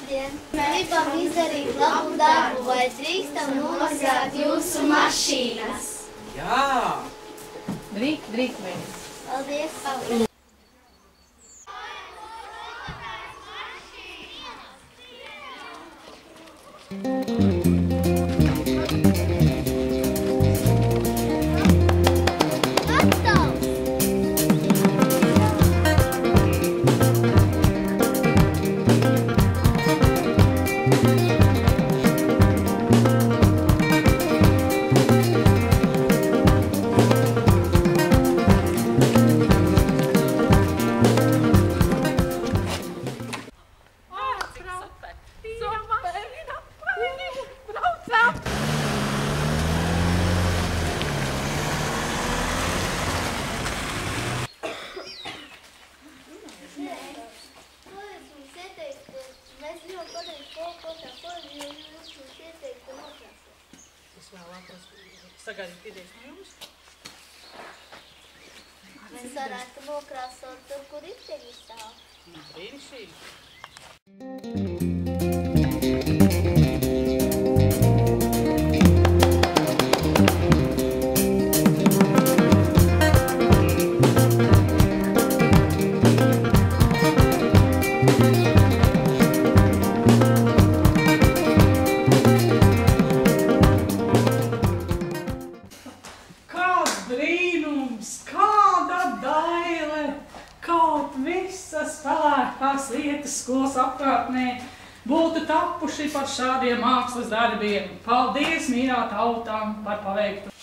Labdien! Gribam izdarīt labu darbu, vai drīkstam nomazgāt jūsu mašīnas? Jā! Drīkst, mēs. Paldies! Es vēlētos sagaidīt idejas no jums. Mēs varētu nokrāsot tur, kur riteņi stāv. Brīnišķīgi. Brīnums, kāda daile, kaut visas pelēkās lietas skolas apkārtnē būtu tapuši par šādiem mākslas darbiem. Paldies, mīļā tautām, par paveiktu!